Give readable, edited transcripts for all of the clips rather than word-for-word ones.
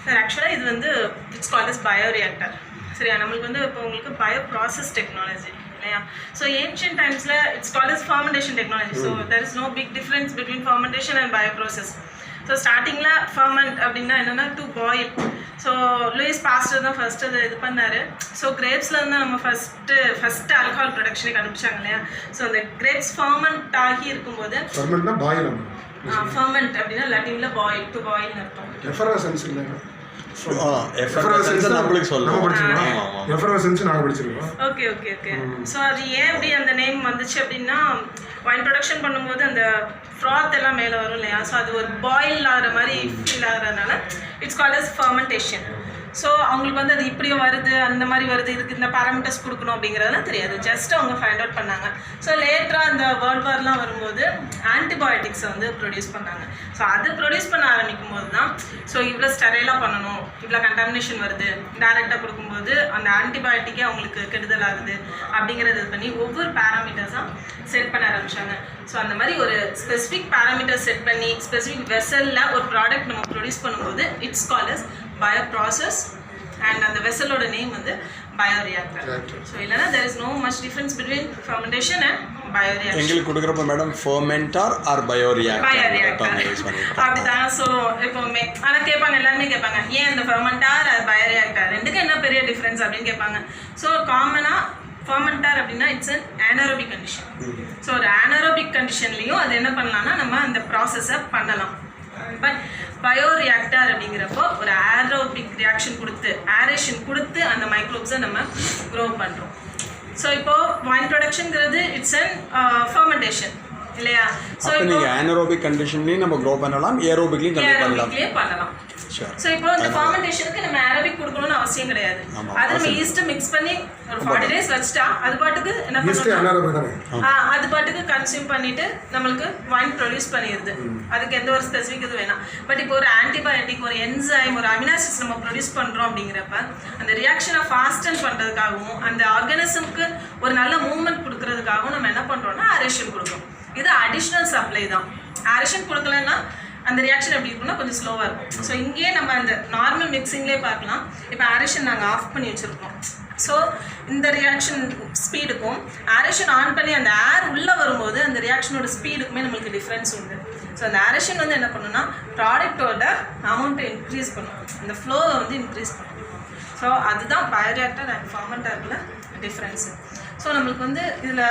Sir ஆக்சுவலாக இது வந்து இட்ஸ் கால்ட் அஸ் பயோரியாக்டர். சரியா, நம்மளுக்கு வந்து இப்போ உங்களுக்கு பயோ ப்ராசஸ் டெக்னாலஜி இல்லையா. ஸோ ஏன்ஷியன் டைம்ஸில் it's called as fermentation technology. So there is no big difference between fermentation and bio process. So ஸ்டார்டிங்கில் ஃபர்மெண்ட் அப்படின்னா என்னென்னா to boil. So Louis Pasteur தான் ஃபஸ்ட்டு அதை இது பண்ணார். ஸோ கிரேப்ஸில் வந்து நம்ம ஃபஸ்ட்டு ஆல்கஹால் ப்ரொடக்ஷனே கண்டுபிடிச்சாங்க இல்லையா. ஸோ அந்த கிரேப்ஸ் ஃபர்மெண்ட் ஆகி இருக்கும்போது ஃபர்மெண்ட் அப்படின்னா லட்டினில் பாயில், டு பாயில்னு அர்த்தம். எஃபரசன்ஸ் இல்லை, ஓகே ஓகே ஓகே. ஸோ அது ஏன் அப்படி அந்த நேம் வந்துச்சு அப்படின்னா, வைன் ப்ரொடக்ஷன் பண்ணும்போது அந்த ஃப்ராத் எல்லாம் மேலே வரும் இல்லையா. ஸோ அது ஒரு பாயில் ஆகிற மாதிரி ஃபீல் ஆகிறதுனால it's called as fermentation. So அவங்களுக்கு வந்து அது இப்படியும் வருது, அந்த மாதிரி வருது, இதுக்கு இந்த பேராமீட்டர்ஸ் கொடுக்கணும் அப்படிங்கிறதெல்லாம் தெரியாது. ஜஸ்ட் அவங்க ஃபைண்ட் அவுட் பண்ணாங்க. ஸோ லேட்டராக அந்த வேர்ல்ட் வார்லாம் வரும்போது ஆன்டிபயோட்டிக்ஸை வந்து ப்ரொடியூஸ் பண்ணாங்க. ஸோ அது ப்ரொடியூஸ் பண்ண ஆரம்பிக்கும் போது தான் ஸோ இவ்வளோ ஸ்டெரைலாக பண்ணணும், இவ்வளோ கண்டாமினேஷன் வருது, டைரெக்டாக கொடுக்கும்போது அந்த ஆன்டிபயோட்டிக்கே அவங்களுக்கு கெடுதல் ஆகுது அப்படிங்கிறது இது பண்ணி ஒவ்வொரு பேராமீட்டர்ஸாக செட் பண்ண ஆரம்பித்தாங்க. ஸோ அந்த மாதிரி ஒரு ஸ்பெசிஃபிக் பேராமீட்டர் செட் பண்ணி ஸ்பெசிஃபிக் வெசலில் ஒரு ப்ராடக்ட் நம்ம ப்ரொடியூஸ் பண்ணும்போது it's called as bio process and அந்த வெசலோட நேம் வந்து பயோரியாக்டர். ஸோ இல்லைனா there is no much difference between fermentation and bioreactor. எங்களுக்கு கொடுக்குறப்ப மேடம் ஃபர்மெண்டர் ஆர் பயோரியாக்டர் அப்படிதான். ஸோ எப்போவுமே ஆனால் கேட்பாங்க, எல்லாருமே கேட்பாங்க, ஏன் இந்த ஃபர்மெண்டார் அது பயோரியாக்டர் ரெண்டுக்கு என்ன பெரிய டிஃப்ரென்ஸ் அப்படின்னு கேட்பாங்க. ஸோ காமனாக ஃபர்மெண்டார் அப்படின்னா it's an anaerobic condition. So ஒரு ஆனரோபிக் கண்டிஷன்லேயும் அது என்ன பண்ணலாம்னா நம்ம அந்த ப்ராசஸை பண்ணலாம். பட் பயோரியாக்டர் அப்படிங்கிறப்போ ஒரு ஏரோபிக் ரியாக்ஷன் கொடுத்து ஏரேஷன் கொடுத்து அந்த மைக்ரோப்ஸை நம்ம க்ரோ பண்ணுறோம். ஸோ இப்போது வைன் ப்ரொடக்ஷன்ங்கிறது இட்ஸ் அன் ஃபர்மெண்டேஷன் இல்லையா. ஸோ இப்போ ஏனரோபிக் கண்டிஷன்லேயும் நம்ம க்ரோ பண்ணலாம், ஏரோபிக்லேயும் பண்ணலாம். ஸோ இப்போ இந்த ஃபர்மெண்டேஷனுக்கு நம்ம அரபிக் கொடுக்கணும்னு அவசியம் கிடையாது. அது நம்ம ஈஸ்ட் மிக்ஸ் பண்ணி ஒரு 40 days வச்சுட்டா அது பாட்டுக்கு என்ன பண்ணுறோம், அது பாட்டுக்கு கன்சியூம் பண்ணிட்டு நம்மளுக்கு வைன் ப்ரொடியூஸ் பண்ணிடுது. அதுக்கு எந்த ஒரு ஸ்பெசிஃபிக் இது வேணாம். பட் இப்போ ஒரு ஆன்டிபயோட்டிக், ஒரு என்சைம், ஒரு அமினாசிட்ஸ் நம்ம ப்ரொடியூஸ் பண்ணுறோம் அப்படிங்கிறப்ப அந்த ரியாக்ஷனை ஃபாஸ்டன் பண்ணுறதுக்காகவும் அந்த ஆர்கானிசம்க்கு ஒரு நல்ல மூவ்மெண்ட் கொடுக்கறதுக்காகவும் நம்ம என்ன பண்ணுறோம்னா அரேஷன் கொடுக்குறோம். இது அடிஷ்னல் சப்ளை தான். அரேஷன் கொடுக்கலன்னா அந்த ரியாக்ஷன் எப்படி இருக்குன்னா கொஞ்சம் ஸ்லோவாக இருக்கும். ஸோ இங்கேயே நம்ம அந்த நார்மல் மிக்சிங்லேயே பார்க்கலாம். இப்போ அரேஷன் நாங்கள் ஆஃப் பண்ணி வச்சுருக்கோம். ஸோ இந்த ரியாக்ஷன் ஸ்பீடுக்கும் அரேஷன் ஆன் பண்ணி அந்த ஏர் உள்ளே வரும்போது அந்த ரியாக்ஷனோட ஸ்பீடுக்குமே நம்மளுக்கு டிஃப்ரென்ஸ் உண்டு. ஸோ அந்த அரேஷன் வந்து என்ன பண்ணுன்னா ப்ராடக்டோட அமௌண்ட்டை இன்க்ரீஸ் பண்ணும், அந்த ஃப்ளோவை வந்து இன்க்ரீஸ் பண்ணும். ஸோ அதுதான் பயோரியாக்டர் அண்ட் ஃபர்மெண்டரில் டிஃப்ரென்ஸு. ஸோ நம்மளுக்கு வந்து இதில்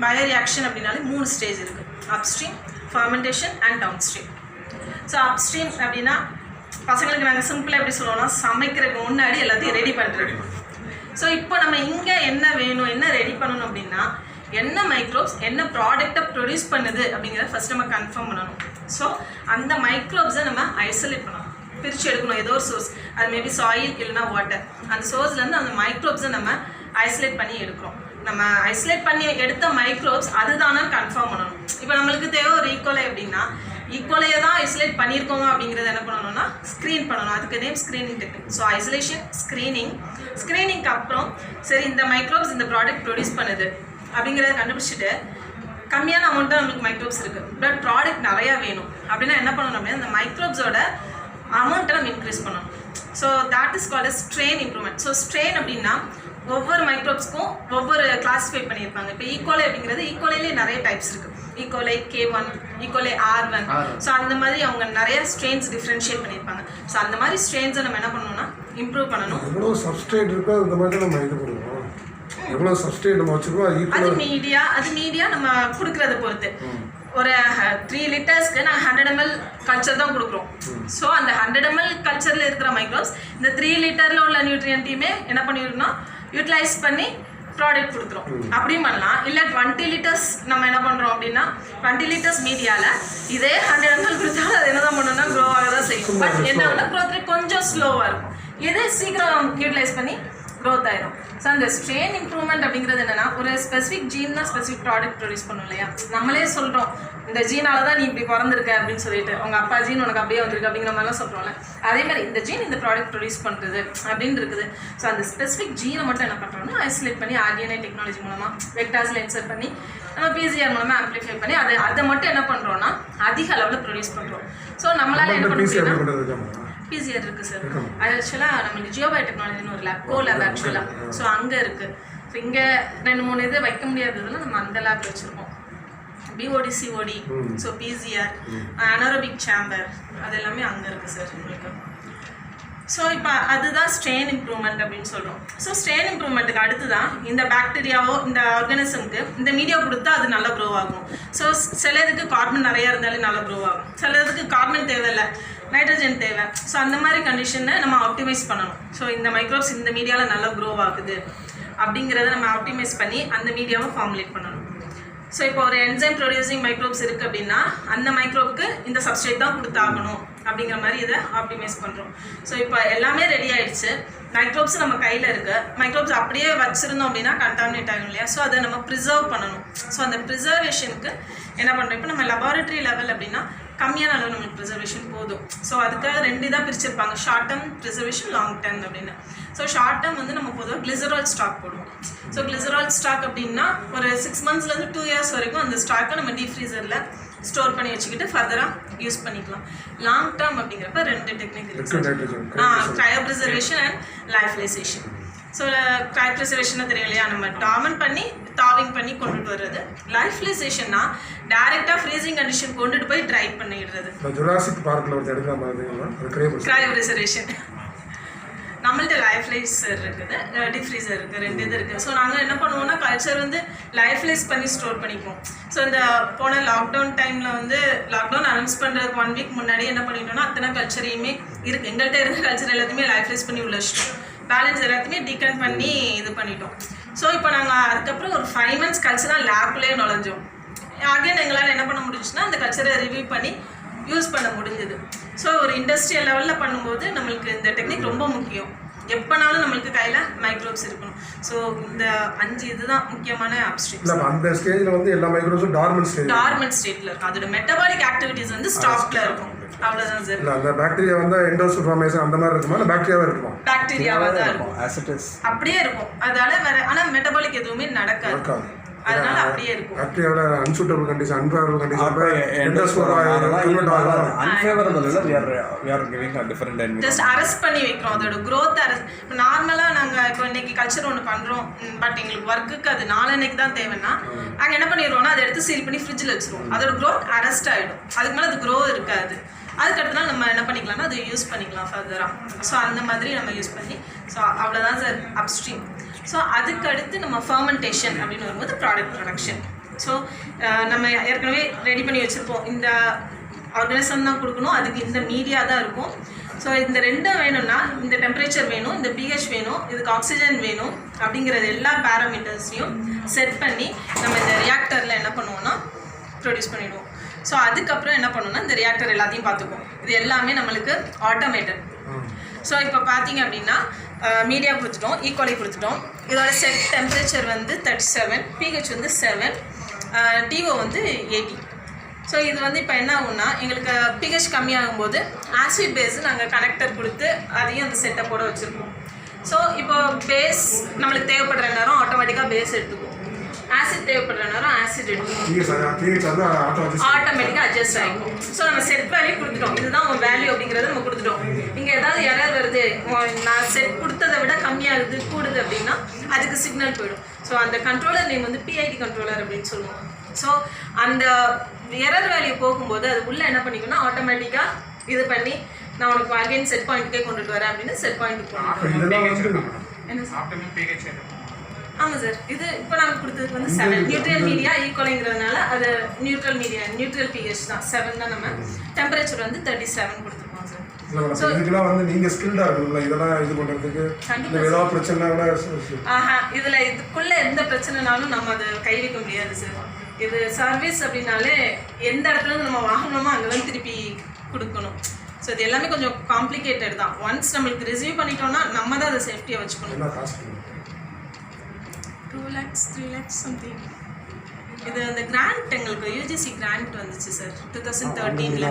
பயோரியாக்ஷன் அப்படின்னாலே 3 ஸ்டேஜ் இருக்குது: upstream, fermentation and downstream. So upstream அப்படின்னா பசங்களுக்கு நாங்கள் சிம்பிளாக எப்படி சொல்லுவோம்னா சமைக்கிறதுக்கு முன்னாடி எல்லாத்தையும் ரெடி பண்ணுறது. ஸோ இப்போ நம்ம இங்கே என்ன வேணும், என்ன ரெடி பண்ணணும் அப்படின்னா என்ன மைக்ரோப்ஸ் என்ன ப்ராடக்டை ப்ரொடியூஸ் பண்ணுது அப்படிங்கிறத ஃபஸ்ட் நம்ம கன்ஃபார்ம் பண்ணணும். ஸோ அந்த மைக்ரோப்ஸை நம்ம ஐசோலேட் பண்ணணும், பிரித்து எடுக்கணும். ஏதோ ஒரு சோர்ஸ், அது மேபி சாயில் இல்லைனா வாட்டர், அந்த சோர்ஸ்லேருந்து அந்த மைக்ரோப்ஸை நம்ம ஐசோலேட் பண்ணி எடுக்கிறோம். நம்ம ஐசோலேட் பண்ணி எடுத்த மைக்ரோப்ஸ் அதுதானு கன்ஃபார்ம் பண்ணணும். இப்போ நம்மளுக்கு தேவை ஒரு ஈக்குவலை அப்படின்னா ஈக்குவலையை தான் ஐசோலேட் பண்ணியிருக்கோங்க அப்படிங்கிறத என்ன பண்ணணும்னா ஸ்க்ரீன் பண்ணணும். அதுக்கு name screening technique. So isolation, ஸ்க்ரீனிங்க்கு அப்புறம் சரி இந்த மைக்ரோப்ஸ் இந்த ப்ராடக்ட் ப்ரொடியூஸ் பண்ணுது அப்படிங்கிறத கண்டுபிடிச்சிட்டு கம்மியான அமௌண்ட் தான் நம்மளுக்கு மைக்ரோப்ஸ் இருக்குது, பட் ப்ராடக்ட் நிறையா வேணும் அப்படின்னா என்ன பண்ணணும் அப்படின்னா அந்த மைக்ரோப்ஸோட அமௌண்ட்டை நம்ம இன்க்ரீஸ் பண்ணணும். So that is called as strain improvement. So strain அப்படின்னா ஒவ்வொரு மைக்ரோப்ஸ்க்கும் ஒவ்வொரு கிளாஸிஃபை பண்ணியிருப்பாங்க. இப்போ ஈக்குவலை அப்படிங்கிறது ஈக்குவலையிலே நிறைய டைப்ஸ் இருக்குது. ஈக்குவலை K1, ஈக்குவலை R1. ஸோ அந்த மாதிரி அவங்க நிறைய ஸ்ட்ரெயின்ஸ் டிஃப்ரென்ஷியேட் பண்ணியிருப்பாங்க. ஸோ அந்த மாதிரி ஸ்ட்ரெயின்ஸை நம்ம என்ன பண்ணணும்னா இம்ப்ரூவ் பண்ணணும். எவ்வளோ சப்ஸ்ட்ரேட் இருக்கோ அந்த மாதிரி நம்ம இது பண்ணுவோம். எவ்வளோ சப்ஸ்ட்ரேட் நம்ம வச்சுருக்கோம் அது மீடியா நம்ம கொடுக்குறத பொறுத்து. ஒரு 3 லிட்டர்ஸ்க்கு நாங்கள் 100 ml கல்ச்சர் தான் கொடுக்குறோம். ஸோ அந்த 100 ml கல்ச்சரில் இருக்கிற மைக்ரோப்ஸ் இந்த 3 லிட்டரில் உள்ள நியூட்ரியன்ட்டையுமே என்ன பண்ணிடணும்னா யூட்டிலைஸ் பண்ணி ப்ராடக்ட் கொடுத்துரும். அப்படியும் பண்ணலாம். இல்லை 20 லிட்டர்ஸ் நம்ம என்ன பண்ணுறோம் அப்படின்னா 20 லிட்டர்ஸ் மீடியாவில் இதே 100 ml கொடுத்தாலும் அது என்ன தான் பண்ணணும்னா க்ரோ ஆக தான் செய்யும். பட் என்ன க்ரோத் ரேட் கொஞ்சம் ஸ்லோவாக இருக்கும். இதே சீக்கிரம் யூட்டிலைஸ் பண்ணி க்ரோத் ஆயிடும். ஸோ அந்த ஸ்ட்ரெயின் இம்ப்ரூவ்மெண்ட் அப்படிங்கிறது என்னென்னா ஒரு ஸ்பெசிஃபிக் ஜீன் தான் ஸ்பெசிஃபிக் ப்ராடக்ட் ப்ரொடியூஸ் பண்ணும் இல்லையா. நம்மளே சொல்கிறோம் இந்த ஜீனால தான் நீ இப்படி பிறந்திருக்க அப்படின்னு சொல்லிட்டு, உங்கள் அப்பா ஜீன் உனக்கு அப்படியே வந்திருக்கு அப்படிங்கிற மாதிரிலாம் சொல்கிறோம்ல. அதே மாதிரி இந்த ஜீன் இந்த ப்ராடக்ட் ப்ரொடியூஸ் பண்ணுறது அப்படின்னு இருக்குது. ஸோ அந்த ஸ்பெசிஃபிக் ஜீனை மட்டும் என்ன பண்ணுறோம்னா ஐசோலேட் பண்ணி RNA டெக்னாலஜி மூலமாக வெக்டார்ஸில் இன்சர்ட் பண்ணி நம்ம PCR மூலமாக ஆம்ப்ளிஃபை பண்ணி அதை மட்டும் என்ன பண்ணுறோம்னா அதிக அளவில் ப்ரொடியூஸ் பண்ணுறோம். ஸோ நம்மளால் என்ன பண்ண முடியும்னா பிசிஆர் இருக்குது சார். அது ஆக்சுவலாக நம்மளுக்கு ஜியோபை டெக்னாலஜின்னு ஒரு லேப், கோ லேப் ஆக்சுவலாக. ஸோ அங்கே இருக்குது. ஸோ இங்கே 2-3 இது வைக்க முடியாததுல நம்ம அந்த லேப் வச்சுருக்கோம். BOD COD, so PCR, anaerobic chamber, அது எல்லாமே அங்கே இருக்குது சார் உங்களுக்கு. ஸோ இப்போ அதுதான் ஸ்ட்ரெயின் இம்ப்ரூவ்மெண்ட் அப்படின்னு சொல்கிறோம். ஸோ ஸ்ட்ரெயின் இம்ப்ரூவ்மெண்ட்டுக்கு அடுத்து தான் இந்த பாக்டீரியாவோ இந்த ஆர்கானிசம்க்கு இந்த மீடியா கொடுத்தா அது நல்லா க்ரோ ஆகும். ஸோ சில இதுக்கு கார்பன் நிறையா இருந்தாலே நல்லா க்ரோ ஆகும், சில இதுக்கு கார்பன் தேவையில்லை, நைட்ரஜன் தேவை. ஸோ அந்த மாதிரி கண்டிஷனை நம்ம ஆப்டிமைஸ் பண்ணணும். ஸோ இந்த மைக்ரோப்ஸ் இந்த மீடியாவில் நல்லா க்ரோ ஆகுது அப்படிங்கிறத நம்ம ஆப்டிமைஸ் பண்ணி அந்த மீடியாவை ஃபார்முலேட் பண்ணணும். ஸோ இப்போ ஒரு என்சைம் ப்ரொடியூசிங் மைக்ரோப்ஸ் இருக்குது அப்படின்னா அந்த மைக்ரோப்க்கு இந்த சப்ஸ்ட்ரேட் தான் கொடுத்தாகணும் அப்படிங்கிற மாதிரி இதை ஆப்டிமைஸ் பண்ணுறோம். ஸோ இப்போ எல்லாமே ரெடி ஆகிடுச்சு. மைக்ரோப்ஸ் நம்ம கையில் இருக்குது. மைக்ரோப்ஸ் அப்படியே வச்சுருந்தோம் அப்படின்னா கண்டாமினேட் ஆகும் இல்லையா? ஸோ அதை நம்ம ப்ரிசர்வ் பண்ணணும். ஸோ அந்த ப்ரிசர்வேஷனுக்கு என்ன பண்ணுறோம், இப்போ நம்ம லெபார்ட்டரி லெவல் அப்படின்னா கம்மியான அளவு நம்மளுக்கு ப்ரிசர்வேஷன் போதும். ஸோ அதுக்காக 2 இதாக பிரிச்சிருப்பாங்க, short term preservation, long term அப்படின்னு. ஸோ ஷார்ட் டேர்ம் வந்து நம்ம பொதுவாக கிளிசரால் ஸ்டாக் போடுவோம். ஸோ கிளிசரால் ஸ்டாக் அப்படின்னா ஒரு 6 மந்த்ஸ்லேருந்து 2 இயர்ஸ் வரைக்கும் அந்த ஸ்டாக்கை நம்ம டீப் ஃப்ரீசரில் ஸ்டோர் பண்ணி வச்சுக்கிட்டு ஃபர்தராக யூஸ் பண்ணிக்கலாம். லாங் டேர்ம் அப்படிங்கிறப்ப 2 டெக்னிக் இருக்குது, cryopreservation and lyophilization. So க்ரையோ ப்ரிசர்வேஷனை தெரியும் இல்லையா, நம்ம டார்மெண்ட் பண்ணி தாவிங் பண்ணி கொண்டுட்டு வர்றது. லைஃப்லைசேஷன்னா டைரெக்டாக ஃப்ரீசிங் கண்டிஷன் கொண்டுட்டு போய் ட்ரை பண்ணிடுறது. ஜுராசிக் பார்க்கில் ஒரு இடத்துல க்ரையோ ப்ரிசர்வேஷன். நம்மள்ட்ட லைஃப்லைசர் இருக்குது, டீப் ஃப்ரீசர் இருக்குது, 2 இது இருக்குது. ஸோ நாங்கள் என்ன பண்ணுவோம்னா கல்ச்சர் வந்து லைஃப்லைஸ் பண்ணி ஸ்டோர் பண்ணிக்குவோம். ஸோ இந்த போன லாக்டவுன் டைமில் வந்து லாக்டவுன் அனௌன்ஸ் பண்ணுறதுக்கு 1 வீக் முன்னாடியே என்ன பண்ணிட்டோம்னா அத்தனை கல்ச்சரையுமே இருக்குது, எங்கள்கிட்ட இருந்த கல்ச்சர் எல்லாத்தையுமே லைஃப்லைஸ் பண்ணி உள்ள வச்சிட்டோம். பேலன்ஸ் எல்லாத்தையுமே டீகன் பண்ணி இது பண்ணிட்டோம். ஸோ இப்போ நாங்கள் அதுக்கப்புறம் ஒரு 5 months கழிச்சு தான் லேப்லேயே நுழைஞ்சோம். அகைன் எங்களால் என்ன பண்ண முடிஞ்சுன்னா அந்த கல்ச்சரை ரிவ்யூ பண்ணி யூஸ் பண்ண முடிஞ்சுது. ஸோ ஒரு இண்டஸ்ட்ரியல் லெவலில் பண்ணும்போது நம்மளுக்கு இந்த டெக்னிக் ரொம்ப முக்கியம். எப்போனாலும் நம்மளுக்கு கையில் மைக்ரோப்ஸ் இருக்கணும். ஸோ இந்த 5 இதுதான் முக்கியமான அப்ஸ்ட்ரீம்ஸ். அந்த ஸ்டேஜில் வந்து எல்லா மைக்ரோப்ஸும் டார்மெண்ட் ஸ்டேட்டில் இருக்கும். அதோட மெட்டபாலிக் ஆக்டிவிட்டீஸ் வந்து ஸ்டாப்ல இருக்கும். அவ்வளோதான் சார். இல்லை அந்த பாக்டீரியா வந்து எண்டோசல் ஃபார்மேஷன் அந்த மாதிரி இருக்குமா, இல்லை பாக்டீரியாவே இருக்குமா? பாக்டீரியாவாக தான் இருக்கும், அப்படியே இருக்கும். அதால வேற ஆனால் மெட்டபாலிக் எதுவுமே நடக்காது, அதனால அப்படியே இருக்கும். பாக்டீரியாவோட unsuitable condition, unfavourable condition, unfavourable இல்ல, we are giving a different environment. Just arrest பண்ணி வைக்கிறோம் அதோட growth. இப்போ நார்மலாக நாங்கள் இப்போ இன்னைக்கு கல்ச்சர் ஒன்று பண்ணுறோம், பட் எங்களுக்கு ஒர்க்குக்கு அது நாளன்னைக்கு தான் தேவைன்னா நாங்கள் என்ன பண்ணிடுவோம்னா அதை எடுத்து சீல் பண்ணி ஃப்ரிட்ஜில் வச்சுருவோம். அதோட growth அரெஸ்ட் ஆகிடும், அதுக்கு மேலே அது க்ரோ இருக்காது. அதுக்கடுத்து நம்ம என்ன பண்ணிக்கலாம்னா அதை யூஸ் பண்ணிக்கலாம் ஃபர்தராக. ஸோ அந்த மாதிரி நம்ம யூஸ் பண்ணி, ஸோ அவ்வளோதான் சார் அப்ஸ்ட்ரீம். ஸோ அதுக்கடுத்து நம்ம ஃபர்மெண்டேஷன் அப்படின்னு வரும்போது ப்ராடக்ட் ப்ரொடக்ஷன். ஸோ நம்ம ஏற்கனவே ரெடி பண்ணி வச்சுருப்போம், இந்த ஆர்கானிசம் தான் கொடுக்கணும், அதுக்கு இந்த மீடியா தான் இருக்கும். ஸோ இந்த 2 வேணும்னா இந்த டெம்பரேச்சர் வேணும், இந்த பிஹெச் வேணும், இதுக்கு ஆக்சிஜன் வேணும் அப்படிங்கிறது எல்லா பேராமீட்டர்ஸையும் செட் பண்ணி நம்ம இந்த ரியாக்டரில் என்ன பண்ணுவோம்னா ப்ரொடியூஸ் பண்ணிவிடுவோம். ஸோ அதுக்கப்புறம் என்ன பண்ணணும்னா இந்த ரியாக்டர் எல்லாத்தையும் பார்த்துக்குவோம். இது எல்லாமே நம்மளுக்கு ஆட்டோமேட்டட். ஸோ இப்போ பார்த்தீங்க அப்படின்னா மீடியா கொடுத்துட்டோம், ஈக்குவலி கொடுத்துட்டோம். இதோட செட் டெம்பரேச்சர் வந்து 37, பிஹெச் வந்து 7, டிஓ வந்து 80. ஸோ இது வந்து இப்போ என்ன ஆகும்னா எங்களுக்கு பிஹெச் கம்மியாகும்போது ஆசிட் பேஸ் நாங்கள் கனெக்டர் கொடுத்து அதையும் அந்த செட்டப்போட வச்சுருக்கோம். ஸோ இப்போ பேஸ் நம்மளுக்கு தேவைப்படுற நேரம் ஆட்டோமேட்டிக்காக பேஸ் எடுத்துக்கும், ஆசிட் தேவைப்படுற நேரம் ஆசிட் எடுத்துக்கும், ஆட்டோமேட்டிக்காக அட்ஜஸ்ட் ஆகிக்கும். ஸோ நம்ம செட் வேல்யூ கொடுத்துட்டோம், இதுதான் உங்கள் வேல்யூ அப்படிங்கிறத நம்ம கொடுத்துட்டோம். இங்கே ஏதாவது எரர் வருது, நான் செட் கொடுத்ததை விட கம்மியாகுது கூடுது அப்படின்னா அதுக்கு சிக்னல் போயிடும். ஸோ அந்த கண்ட்ரோலர் நேம் வந்து பிஐடி கண்ட்ரோலர் அப்படின்னு சொல்லுவோம். ஸோ அந்த எரர் வேல்யூ போகும்போது அது உள்ளே என்ன பண்ணிக்கணும்னா ஆட்டோமேட்டிக்காக இது பண்ணி நான் உனக்கு அகைன் செட் பாயிண்ட்டுக்கே கொண்டுட்டு வரேன் அப்படின்னு செட் பாயிண்ட்டுக்கு கொண்டு என்ன. ஆமாம் சார், இது இப்போ நாங்கள் கொடுத்ததுக்கு வந்து 7 நியூட்ரல் மீடியா ஈக்குவலிங்கிறதுனால அது நியூட்ரல் மீடியா, நியூட்ரல் பிஹெச் தான் 7 தான். நம்ம டெம்பரேச்சர் வந்து 37 கொடுத்துருக்கோம் சார். ஸோ இதெல்லாம் வந்து நீங்கள் ஸ்கில்டாக இருக்கணும்ல, இதெல்லாம் இது பண்ணுறதுக்கு ஏதாவது பிரச்சனை இதில் இதுக்குள்ளே எந்த பிரச்சனைனாலும் நம்ம அதை கை வைக்க முடியாது சார். இது சர்வீஸ் அப்படின்னாலே எந்த இடத்துல நம்ம வாங்கணுமோ அங்கே தான் திருப்பி கொடுக்கணும். ஸோ இது எல்லாமே கொஞ்சம் காம்ப்ளிகேட்டட் தான். ஒன்ஸ் நம்மளுக்கு ரிசீவ் பண்ணிட்டோம்னா நம்ம தான் அதை சேஃப்டியாக வச்சுக்கணும். 2 lakhs 3 lakhs சம்திங். இது அந்த கிராண்ட் எங்களுக்கு யூஜிசி கிராண்ட் வந்துச்சு சார் 2013ல்.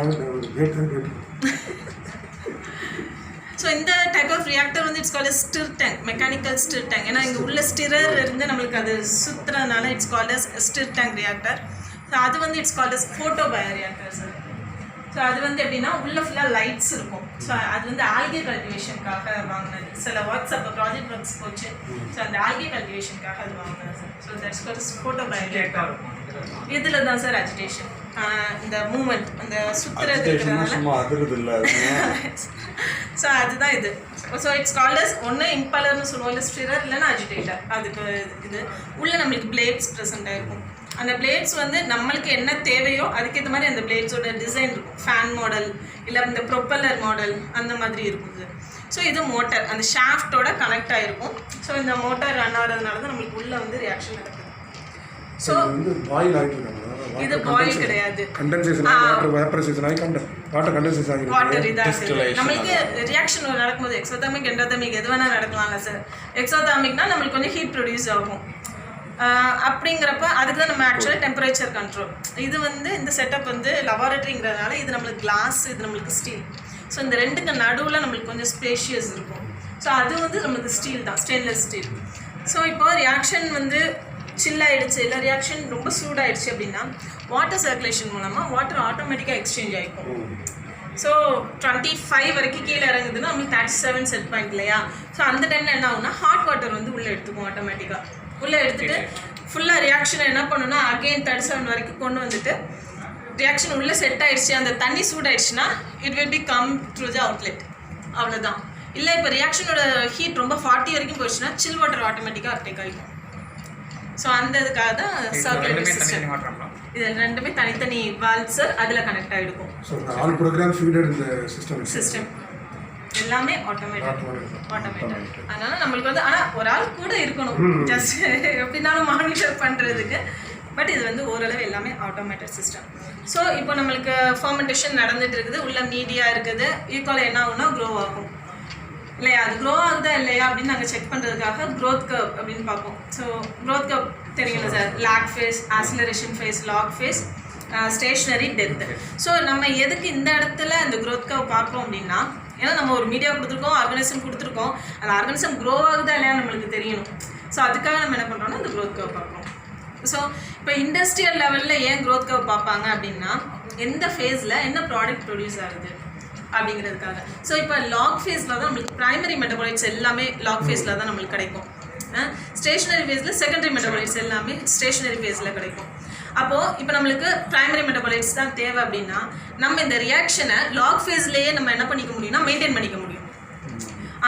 ஸோ இந்த டைப் ஆஃப் ரியாக்டர் வந்து it's called stir tank, mechanical stir tank. ஏன்னா இங்கே உள்ள ஸ்டிரர் இருந்து நம்மளுக்கு அது சுற்றுறதுனால it's called stir tank reactor. So அது வந்து it's called photobioreactor sir. So அது வந்து எப்படின்னா உள்ள ஃபுல்லாக லைட்ஸ் இருக்கும். ஸோ அது வந்து ஆல்கே கல்டிவேஷனுக்காக வாங்கினது. சில ஒர்க்ஸ் அப்போ ப்ராஜெக்ட் ஒர்க்ஸ் போச்சு. ஸோ அந்த ஆல்கே கல்டிவேஷனுக்காக அது வாங்கினது sir. So that's for photo biodata. இதில் தான் சார் அஜிடேஷன், இந்த மூமெண்ட், அந்த சுற்றுறது இருக்கிறதுனால. ஸோ அதுதான் இது. ஸோ இட்ஸ் கால்ட் அஸ் ஒன்று இம்பலர்னு சொல்லுவோம், இல்லை ஸ்டிரர், இல்லைன்னா அஜிடேட்டர். அதுக்கு இது உள்ளே நம்மளுக்கு பிளேட்ஸ் ப்ரெசென்ட் ஆகிருக்கும். அந்த பிளேட்ஸ் வந்து நம்மளுக்கு என்ன தேவையோ அதுக்கேற்ற மாதிரி அந்த பிளேட்ஸோட டிசைன் இருக்கும். ஃபேன் மாடல் இல்லை இந்த ப்ரொப்பல்லர் மாடல் அந்த மாதிரி இருக்குது. ஸோ இது மோட்டர், அந்த ஷாஃப்டோட கனெக்ட் ஆகிருக்கும். ஸோ இந்த மோட்டார் ரன் ஆகிறதுனால தான் நம்மளுக்கு உள்ளே வந்து ரியாக்ஷன் நடக்குது. ஸோ இது பாயில் கிடையாது, கண்டென்சேஷன் வாட்டர் வேப்பரைசேஷன் ஆகி வாட்டர் கண்டென்சேஷன் ஆகி வாட்டர் இதாக நம்மளுக்கு ரியாக்ஷன் நடக்கும்போது எக்ஸோதர்மிக் எண்டோதர்மிக் எது வேணால் நடக்கலாம்ல சார். எக்ஸோதர்மிக்னா நம்மளுக்கு கொஞ்சம் ஹீட் ப்ரொடியூஸ் ஆகும். அப்படிங்கிறப்ப அதுக்கு தான் நம்ம ஆக்சுவலாக டெம்பரேச்சர் கண்ட்ரோல். இது வந்து இந்த செட்டப் வந்து லெபார்ட்டரிங்கிறதுனால இது நம்மளுக்கு கிளாஸ், இது நம்மளுக்கு ஸ்டீல். ஸோ இந்த ரெண்டுக்கு நடுவில் நம்மளுக்கு கொஞ்சம் ஸ்பேஷியஸ் இருக்கும். ஸோ அது வந்து நம்மளுக்கு ஸ்டீல் தான், ஸ்டெயின்லெஸ் ஸ்டீல். ஸோ இப்போ ரியாக்ஷன் வந்து சில் ஆகிடுச்சு, இல்லை ரியாக்ஷன் ரொம்ப சூடாகிடுச்சு அப்படின்னா வாட்டர் சர்க்குலேஷன் மூலமாக வாட்டர் ஆட்டோமேட்டிக்காக எக்ஸ்சேஞ்ச் ஆகிக்கும். ஸோ 25 வரைக்கும் கீழே இறங்குதுன்னா நம்மளுக்கு 37 செட் பாயிண்ட் இல்லையா. ஸோ அந்த டைமில் என்ன ஆகுனா ஹாட் வாட்டர் வந்து உள்ளே எடுத்துக்கும் ஆட்டோமேட்டிக்காக. உள்ளே எடுத்துகிட்டு ஃபுல்லாக ரியாக்ஷனை என்ன பண்ணுன்னா அகெயின் 37 வரைக்கும் கொண்டு வந்துட்டு ரியாக்ஷன் உள்ளே செட் ஆகிடுச்சு, அந்த தண்ணி சூடாயிடுச்சுன்னா it will become through the outlet. அவ்வளோதான். இல்லை இப்போ ரியாக்ஷனோட ஹீட் ரொம்ப 40 வரைக்கும் போயிடுச்சுன்னா சில் வாட்டர் ஆட்டோமேட்டிக்காக அப்டேக் ஆகிடும். ஸோ அந்த இதுக்காக தான் சர்க்குலேட்டரி சிஸ்டம். இது ரெண்டுமே தனித்தனி வால்வ்ஸ் அதில் கனெக்ட் ஆகிருக்கும். ஸோ ஆல் ப்ரோக்ராம்ஸ் ஃபீடட் இந்த சிஸ்டம் எல்லாமே ஆட்டோமேட்டிக். அதனால நம்மளுக்கு வந்து ஆனால் ஒரு ஆள் கூட இருக்கணும் ஜஸ்ட் எப்படினாலும் மானிட்டர் பண்ணுறதுக்கு. பட் இது வந்து ஓரளவு எல்லாமே ஆட்டோமேட்டட் சிஸ்டம். ஸோ இப்போ நம்மளுக்கு ஃபர்மெண்டேஷன் நடந்துட்டு இருக்குது, உள்ள மீடியா இருக்குது. ஈக்குவலாக என்ன ஆகும்னா க்ரோ ஆகும் இல்லையா. அது க்ரோ ஆகுதா இல்லையா அப்படின்னு நாங்கள் செக் பண்ணுறதுக்காக க்ரோத் கர்வ் அப்படின்னு பார்ப்போம். ஸோ க்ரோத் கர்வ் தெரியுங்களா sir? Lag phase, acceleration phase, log phase, stationary, டெப்த். ஸோ நம்ம எதுக்கு இந்த இடத்துல அந்த க்ரோத் கர்வ் பார்க்குறோம் அப்படின்னா, ஏன்னா நம்ம ஒரு மீடியா கொடுத்துருக்கோம், ஆர்கனிசம் கொடுத்துருக்கோம், அந்த ஆர்கனிசம் க்ரோ ஆகுதா இல்லையா நம்மளுக்கு தெரியணும். ஸோ அதுக்காக நம்ம என்ன பண்ணுறோம்னா இந்த க்ரோத் கர்வ் பார்க்குறோம். ஸோ இப்போ இண்டஸ்ட்ரியல் லெவலில் ஏன் க்ரோத் கர்வ் பார்ப்பாங்க அப்படின்னா எந்த ஃபேஸில் என்ன ப்ராடக்ட் ப்ரொடியூஸ் ஆகுது அப்படிங்கிறதுக்காக. ஸோ இப்போ லாக் ஃபேஸில் தான் நம்மளுக்கு ப்ரைமரி மெட்டபாலைட்ஸ் எல்லாமே லாக் ஃபேஸில் தான் நம்மளுக்கு கிடைக்கும். ஸ்டேஷ்னரி ஃபேஸில் செகண்டரி மெட்டபாலைட்ஸ் எல்லாமே ஸ்டேஷ்னரி ஃபேஸில் கிடைக்கும். அப்போது இப்போ நம்மளுக்கு ப்ரைமரி மெட்டபாலைட்ஸ் தான் தேவை அப்படின்னா நம்ம இந்த ரியாக்ஷனை லாக் ஃபேஸ்லேயே நம்ம என்ன பண்ணிக்க முடியும்னா மெயின்டைன் பண்ணிக்க முடியும்.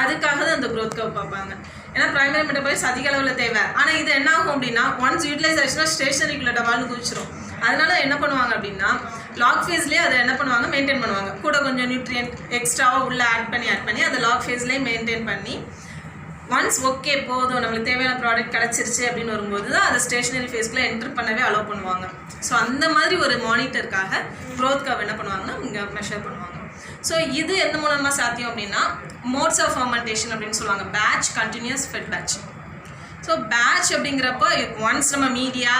அதுக்காக தான் இந்த க்ரோத் கர்வ் பார்ப்பாங்க. ஏன்னா ப்ரைமரி மெட்டபாலைட்ஸ் அதிக அளவில் தேவை. ஆனால் இது என்ன ஆகும் அப்படின்னா ஒன்ஸ் யூட்டிலைஸ் ஆச்சுன்னா ஸ்டேஷனரிக்குள்ள டவால்னு குதிச்சிடும். அதனால என்ன பண்ணுவாங்க அப்படின்னா லாக் ஃபேஸ்லேயே அதை என்ன பண்ணுவாங்க மெயின்டைன் பண்ணுவாங்க. கூட கொஞ்சம் நியூட்ரியன்ட் எக்ஸ்ட்ராவாக உள்ளே ஆட் பண்ணி அதை லாக் ஃபேஸ்லேயே மெயின்டைன் பண்ணி ஒன்ஸ் ஓகே போதும் நம்மளுக்கு தேவையான ப்ராடக்ட் கிடச்சிருச்சு அப்படின்னு வரும்போது தான் அதை ஸ்டேஷனரி ஃபேஸ்க்குள்ளே என்டர் பண்ணவே அலோவ் பண்ணுவாங்க. ஸோ அந்த மாதிரி ஒரு மானிட்டருக்காக க்ரோத் கர்வ் என்ன பண்ணுவாங்கன்னா இங்கே மெஷர் பண்ணுவாங்க. ஸோ இது எந்த மூலமாக சாத்தியம் அப்படின்னா மோட்ஸ் ஆஃப் ஃபர்மெண்டேஷன் அப்படின்னு சொல்லுவாங்க. Batch, continuous, fed batch. So batch அப்படிங்கிறப்ப ஒன்ஸ் நம்ம மீடியா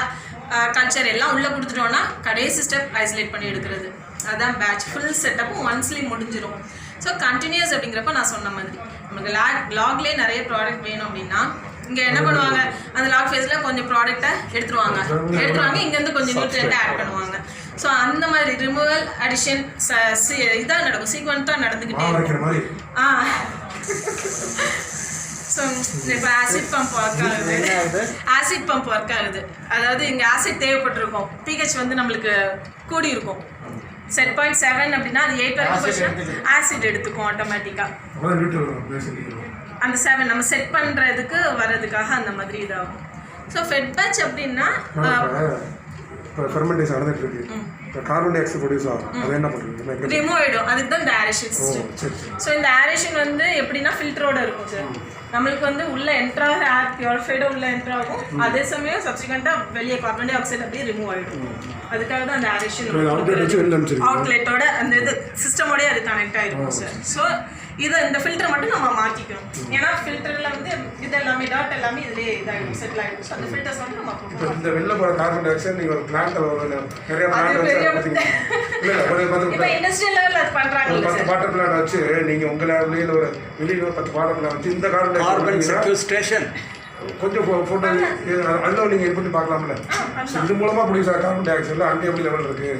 கல்ச்சர் எல்லாம் உள்ளே கொடுத்துட்டோன்னா கடைசி ஸ்டெப் ஐசோலேட் பண்ணி எடுக்கிறது, அதுதான் பேட்ச். ஃபுல் செட்டப்பும் ஒன்ஸ்லேயும் முடிஞ்சிடும். ஸோ கண்டினியூஸ் அப்படிங்கிறப்ப நான் சொன்ன மாதிரி நமக்கு லாக்லேயே நிறைய ப்ராடக்ட் வேணும் அப்படின்னா இங்கே என்ன பண்ணுவாங்க அந்த லாக் ஃபேஸில் கொஞ்சம் ப்ராடக்டை எடுத்துருவாங்க, இங்கேருந்து கொஞ்சம் நியூட்ரியன்ட்டை ஆட் பண்ணுவாங்க. ஸோ அந்த மாதிரி ரிமூவல், அடிஷன் இதாக நடக்கும், சீக்வெண்ட்டாக நடந்துக்கிட்டே இருக்கும். ஸோ இப்போ ஆசிட் பம்ப் ஒர்க் ஆகுது. ஆசிட் பம்ப் ஒர்க் ஆகுது, அதாவது இங்கே ஆசிட் தேவைப்பட்டிருக்கும். பிஹெச் வந்து நம்மளுக்கு கூடி இருக்கும். செட் பாயிண்ட் 7 அப்படின்னா அது 8 வரைக்கும் போச்சுன்னா ஆசிட் எடுத்துக்கும் ஆட்டோமேட்டிக்காக. அந்த 7 நம்ம செட் பண்ணுறதுக்கு வர்றதுக்காக அந்த மாதிரி இதாகும். ஸோ ஃபெட் பேட்ச் அப்படின்னா ஃபெர்மெண்டேஷன் நடந்துட்டு இருக்கு, கார்பன் டை ஆக்சைடு ப்ரொடியூஸ் ஆகும், அது என்ன பண்ணுறது ரிமூவ் ஆகிடும். அதுக்கு தான் இந்த ஏரேஷன் சிஸ்டம். ஸோ இந்த ஏரேஷன் வந்து எப்படின்னா ஃபில்டரோட இருக்கும் சார். நம்மளுக்கு வந்து உள்ள என்ட்ராகிற ஏர் பியூரிஃபைடாக உள்ள என்ட்ராகும், அதே சமயம் சப்சிக்வெண்ட்டாக வெளியே கார்பன் டை ஆக்சைடு அப்படியே ரிமூவ் ஆகிடும். அதுக்காக தான் அந்த ஏரேஷன் அவுட்லெட்டோட அந்த இது சிஸ்டமோடய அது கனெக்ட் ஆகிருக்கும் சார். ஸோ இதை இந்த ஃபில்டர் மட்டும் நம்ம மாற்றிக்கணும். ஏன்னா ஃபில்டரில் வந்து இது எல்லாமே டாட் எல்லாமே இதுலேயே இதாகிடும், செட்டில் ஆகிடும். ஸோ அந்த ஃபில்டர்ஸ் வந்து நம்ம இந்த வெளில போகிற கார்பன் டை ஆக்சைடு நீங்கள் ஒரு பிளான்ட் நிறைய இப்போ இண்டஸ்ட்ரியல் லெவலில் அது பண்ணுறாங்க. 10 வாட்டர் பிளான்ட் வச்சு நீங்கள் உங்கள் லேப்லேயே ஒரு வெளியில் 10 வாட்டர் பிளான்ட் வச்சு இந்த கார்பன் செக்யூஸ்ட்ரேஷன் கொஞ்சம் ஃபோட்டோ அதில் நீங்கள் இது பண்ணி பார்க்கலாம்ல. இது மூலமாக அப்படி சார் கார்பன் டை ஆக்சைடில் அங்கே எப்படி லெவல் இருக்குது,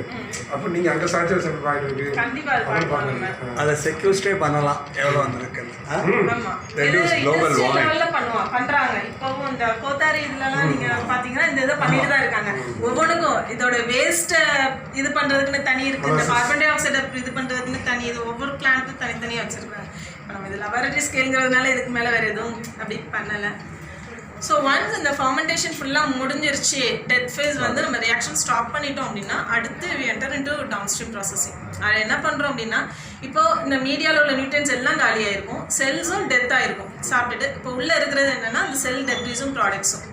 அப்போ நீங்கள் அங்கே சேச்சுரேஷன் பாயிண்ட் இருக்குது அப்படின்னு பார்க்கணும். அதை செக்யூஸ்டே பண்ணலாம் எவ்வளோ வந்துருக்குன்னு. ரெடியூஸ் குளோபல் வார்மிங் பண்றாங்க. இப்போவும் இந்த கோத்தாரி இதுலலாம் நீங்க பாத்தீங்கன்னா இந்த இதை பண்ணிட்டு தான் இருக்காங்க. ஒவ்வொன்றுக்கும் இதோட வேஸ்ட் இது பண்றதுக்குன்னு தனி இருக்கு, இந்த கார்பன் டை ஆக்சைடை இது பண்றதுக்குன்னு தனி, இது ஒவ்வொரு பிளான்ட்டும் தனித்தனியாக வச்சிருக்காங்க. இப்போ நம்ம இது லெபார்டரி ஸ்கேலுங்கிறதுனால இதுக்கு மேலே வேறு எதுவும் அப்படி பண்ணலை. ஸோ ஒன்ஸ் இந்த ஃபர்மெண்டேஷன் ஃபுல்லாக முடிஞ்சிருச்சு, டெத் ஃபேஸ் வந்து நம்ம ரியாக்ஷன் ஸ்டாப் பண்ணிட்டோம் அப்படின்னா அடுத்து we enter into downstream processing. அதை என்ன பண்ணுறோம் அப்படின்னா, இப்போது இந்த மீடியாவில் உள்ள நியூட்ரியன்ஸ் எல்லாம் காலியாயிருக்கும், செல்ஸும் டெத் ஆகிருக்கும் சாப்பிட்டுட்டு. இப்போ உள்ளே இருக்கிறது என்னென்னா அந்த செல் டெப்ரிஸும் ப்ராடக்ட்ஸும்,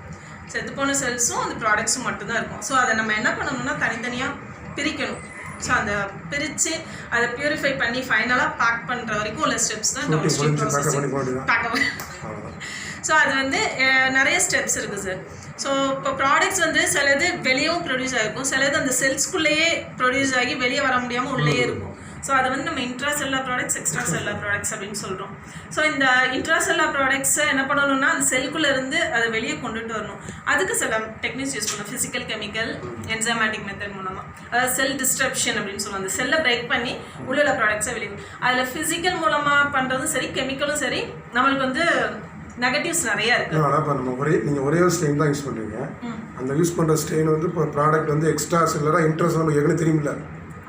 செத்து போன செல்ஸும் அந்த ப்ராடக்ட்ஸும் மட்டும்தான் இருக்கும். ஸோ அதை நம்ம என்ன பண்ணணும்னா தனித்தனியாக பிரிக்கணும். ஸோ அந்த பிரித்து அதை ப்யூரிஃபை பண்ணி ஃபைனலாக பேக் பண்ணுற வரைக்கும் உள்ள ஸ்டெப்ஸ் தான் டவுன் ஸ்ட்ரீம் ப்ராசஸிங். ஸோ அது வந்து நிறைய ஸ்டெப்ஸ் இருக்குது சார். ஸோ இப்போ ப்ராடக்ட்ஸ் வந்து சிலது வெளியவும் ப்ரொடியூஸ் ஆகிருக்கும், சிலது அந்த செல்ஸ்குள்ளேயே ப்ரொடியூஸ் ஆகி வெளியே வர முடியாமல் உள்ளேயே இருக்கும். ஸோ அதை வந்து நம்ம intra seller products, extra seller products அப்படின்னு சொல்கிறோம். ஸோ இந்த இன்ட்ரா செல்லர் ப்ராடக்ட்ஸை என்ன பண்ணணும்னா அந்த செல்குள்ளே இருந்து அதை வெளியே கொண்டுட்டு வரணும். அதுக்கு சில டெக்னிக்ஸ் யூஸ் பண்ணணும், ஃபிசிக்கல், கெமிக்கல், என்சைமேட்டிக் மெத்தட் மூலமாக. அதாவது செல் டிஸ்ட்ரப்ஷன் அப்படின்னு சொல்லுவாங்க, அந்த செல்லை பிரேக் பண்ணி உள்ள ப்ராடக்ட்ஸை வெளியே. அதில் ஃபிசிக்கல் மூலமாக பண்ணுறதும் சரி, கெமிக்கலும் சரி, நம்மளுக்கு வந்து நெகட்டிவ்ஸ் நிறையா இருக்குது. ஆனால் இப்போ நம்ம நீங்கள் ஒரே ஒரு ஸ்ட்ரெயின் தான் யூஸ் பண்ணுறீங்க. அந்த யூஸ் பண்ணுற ஸ்ட்ரெயின் வந்து இப்போ ப்ராடக்ட் வந்து எக்ஸ்ட்ரா செல்லராக இன்ட்ரெஸ்ட் நமக்கு எதுன்னு தெரியுமில்ல?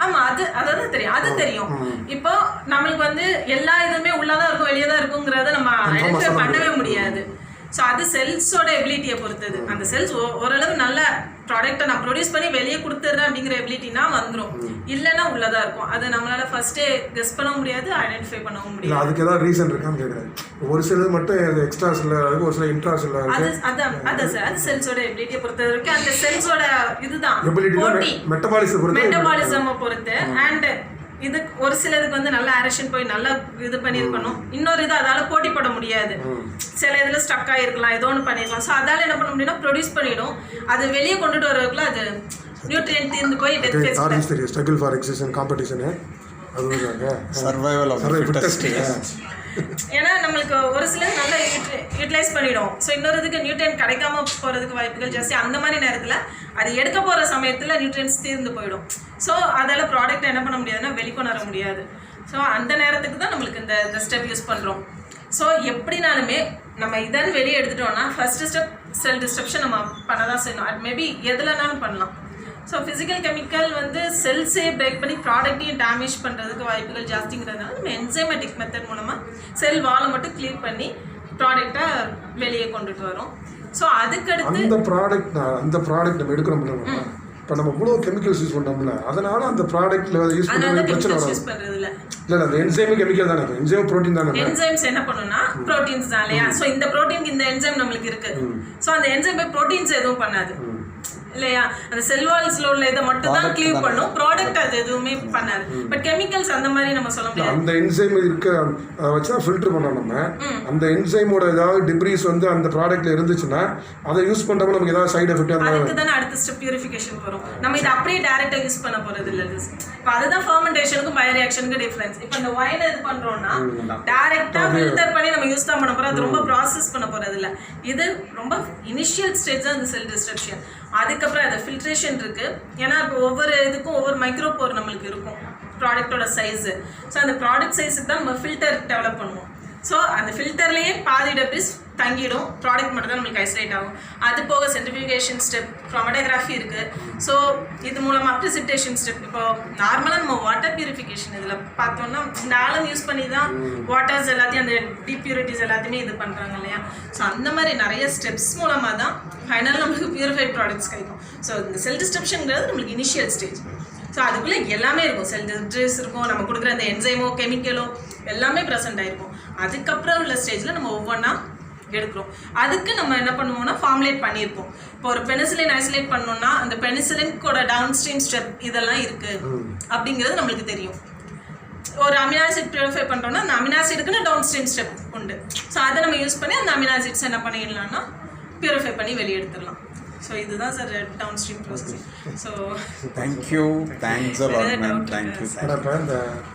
ஆமாம், அதான் தெரியும், அது தெரியும். இப்போ நம்மளுக்கு வந்து எல்லா இதுவுமே உள்ளதான் இருக்கும் வெளியே தான் இருக்குங்கிறத நம்ம ஐடென்டிஃபை பண்ணவே முடியாது. ஸோ அது செல்ஸோட எபிலிட்டியை பொறுத்தது. அந்த செல்ஸ் ஓரளவு நல்ல ப்ராடக்டை நான் ப்ரொடியூஸ் பண்ணி வெளியே கொடுத்துட்றேன் அப்படிங்கிற எபிலிட்டினா வந்துடும், இல்லைன்னா உள்ளதாக இருக்கும். அது நம்மளால் ஃபர்ஸ்டே கெஸ் பண்ண முடியாது, ஐடென்டிஃபை பண்ணவும் முடியாது. அதுக்கு ஏதாவது ரீசன் இருக்கான்னு கேட்குறேன். ஒரு சிலது மட்டும் எக்ஸ்ட்ரா செல்லாக இருக்குது, ஒரு சில இன்ட்ரா செல்லாக இருக்குது. அதான் சார், அது செல்ஸோட எபிலிட்டியை பொறுத்தது இருக்கு. அந்த செல்ஸோட இதுதான் மெட்டபாலிசமை பொறுத்து. அண்ட் இது ஒரு சிலதுக்கு வந்து நல்லா அரேஷன் போய் நல்லா இது பண்ணியிருக்கணும், இன்னொரு இது அதால் போட்டி போட முடியாது, சில இதில் ஸ்டக் ஆகிருக்கலாம், ஏதோ ஒன்று பண்ணியிருக்கலாம். ஸோ அதால் என்ன பண்ண முடியும்னா ப்ரொடியூஸ் பண்ணிவிடும், அது வெளியே கொண்டுட்டு வரதுக்குள்ள அது நியூட்ரியன்ட் தீர்ந்து போய் death phase. Struggle for existence காம்படிஷனு, அது சர்வைவல் ஆஃப் ஃபிட்டஸ்ட். ஏன்னா நம்மளுக்கு ஒரு சிலர் நல்லா யூட்டிலைஸ் பண்ணிடும். ஸோ இன்னொரு இதுக்கு நியூட்ரியன்ட் கிடைக்காம போகிறதுக்கு வாய்ப்புகள் ஜாஸ்தி. அந்த மாதிரி நேரத்தில் அது எடுக்க போகிற சமயத்தில் நியூட்ரியன்ஸ் தீர்ந்து போயிடும். ஸோ அதால் ப்ராடக்ட் என்ன பண்ண முடியாதுன்னா வெளிக்கொண்டு வர முடியாது. ஸோ அந்த நேரத்துக்கு தான் நம்மளுக்கு இந்த ஸ்டெப் யூஸ் பண்ணுறோம். ஸோ எப்படினாலுமே நம்ம இதன் வெளியே எடுத்துட்டோம்னா ஃபஸ்ட்டு ஸ்டெப் செல் டிஸ்ட்ரப்ஷன் நம்ம பண்ண தான் செய்யணும். அது மேபி எதுலனாலும் பண்ணலாம். ஸோ ஃபிசிக்கல், கெமிக்கல் வந்து செல்ஸே பிரேக் பண்ணி ப்ராடக்டையும் டேமேஜ் பண்ணுறதுக்கு வாய்ப்புகள் ஜாஸ்திங்கிறதுனால நம்ம என்சைமேட்டிக் மெத்தட் மூலமாக செல் வாலை மட்டும் கிளியர் பண்ணி ப்ராடக்டை வெளியே கொண்டுட்டு வரோம். ஸோ அதுக்கடுத்து அந்த ப்ராடக்ட் நம்ம எடுக்கிறோம். இப்போ நம்ம இவ்வளோ கெமிக்கல்ஸ் யூஸ் பண்ணுறோம்ல, அதனால அந்த ப்ராடக்ட்ல யூஸ் பண்ணுறது பிரச்சனை வரும். யூஸ் பண்ணுறதுல இல்லை அந்த என்சைம் கெமிக்கல் தானே, என்சைம் ப்ரோட்டீன் தானே. என்சைம்ஸ் என்ன பண்ணுன்னா ப்ரோட்டீன்ஸ் தான் இல்லையா? ஸோ இந்த ப்ரோட்டீனுக்கு இந்த என்சைம் நம்மளுக்கு இருக்கு. ஸோ அந்த என்சைம் ப்ரோட்டீன்ஸ் எதுவும் பண்ணாது இல்லையா? அந்த செல் வால்ஸ்ல உள்ள இதை மட்டும் தான் கிளீவ் பண்ணும், ப்ராடக்ட் அது எதுவுமே பண்ணாது. பட் கெமிக்கல்ஸ் அந்த மாதிரி நம்ம சொல்ல முடியாது. அந்த என்சைம் இருக்க வச்சு தான் ஃபில்டர் பண்ணோம் நம்ம. அந்த என்சைமோட ஏதாவது டிப்ரீஸ் வந்து அந்த ப்ராடக்ட்ல இருந்துச்சுன்னா அதை யூஸ் பண்றப்ப நமக்கு ஏதாவது சைடு எஃபெக்ட் அதுக்கு தானே அடுத்த ஸ்டெப் பியூரிஃபிகேஷன் வரும். நம்ம இதை அப்படியே டைரக்டா யூஸ் பண்ண போறது இல்ல. இப்போ அதுதான் ஃபர்மெண்டேஷனுக்கும் பயோ ரியாக்ஷனுக்கும் டிஃபரன்ஸ். இப்போ இந்த ஒயின் இது பண்றோம்னா டைரக்டா ஃபில்டர் பண்ணி நம்ம யூஸ் தான் பண்ண போறோம். அது ரொம்ப ப்ராசஸ் பண்ண போறது இல்ல. இது ரொம்ப இனிஷியல் ஸ்டேஜ் தான் இந்த செல் டிஸ்ட்ரப்ஷன். அதுக்கப்புறம் அது ஃபில்ட்ரேஷன் இருக்குது. ஏன்னா இப்போ ஒவ்வொரு இதுக்கும் ஒவ்வொரு மைக்ரோபோர் நம்மளுக்கு இருக்கும் ப்ராடக்டோட சைஸு. ஸோ அந்த ப்ராடக்ட் சைஸுக்கு தான் நம்ம ஃபில்டர் டெவலப் பண்ணுவோம். ஸோ அந்த ஃபில்டர்லேயே பாதி டெப்ரிஸ் தங்கிடும், ப்ராடக்ட் மட்டும் தான் நம்மளுக்கு ஐசோலேட் ஆகும். அது போக சென்ட்ரிஃபியூகேஷன் ஸ்டெப், க்ரோமடோகிராஃபி இருக்குது. ஸோ இது மூலமாக ப்ரிசிப்டேஷன் ஸ்டெப். இப்போ நார்மலாக நம்ம வாட்டர் பியூரிஃபிகேஷன் இதில் பார்த்தோம்னா இந்த ஆலம் யூஸ் பண்ணி தான் வாட்டர்ஸ் எல்லாத்தையும் அந்த டிப்யூரிட்டிஸ் எல்லாத்தையுமே இது பண்ணுறாங்க இல்லையா? ஸோ அந்த மாதிரி நிறைய ஸ்டெப்ஸ் மூலமாக தான் ஃபைனல் நம்மளுக்கு பியூரிஃபைட் ப்ராடக்ட்ஸ் கிடைக்கும். ஸோ இந்த செல் டிஸ்ட்ரப்ஷனுங்கிறது நம்மளுக்கு இனிஷியல் ஸ்டேஜ். ஸோ அதுக்குள்ளே எல்லாமே இருக்கும், செல் டிஸ்ட்ரஸ் இருக்கும், நம்ம கொடுக்குற அந்த என்சைமோ கெமிக்கலோ எல்லாமே ப்ரெசென்ட் ஆகிருக்கும். அதுக்கப்புறம் உள்ள ஸ்டேஜில் நம்ம ஒவ்வொன்றா எடுக்கிறோம். அதுக்கு நம்ம என்ன பண்ணுவோம்னா ஃபார்முலேட் பண்ணியிருப்போம். இப்போ ஒரு பெனிசிலின் ஐசோலேட் பண்ணோம்னா அந்த பெனிசிலின்கோட டவுன் ஸ்ட்ரீம் ஸ்டெப் இதெல்லாம் இருக்குது அப்படிங்கிறது நம்மளுக்கு தெரியும். ஒரு அமினோ ஆசிட் பியூரிஃபை பண்ணுறோம்னா அந்த அமினோ ஆசிடுக்குன்னு டவுன் ஸ்ட்ரீம் ஸ்டெப் உண்டு. ஸோ அதை நம்ம யூஸ் பண்ணி அந்த அமினோ ஆசிட்ஸ் என்ன பண்ணிடலாம்னா பியூரிஃபை பண்ணி வெளியே எடுத்துடலாம். ஸோ இதுதான் sir downstream processing. So thank you, thanks a lot ma'am, thank you.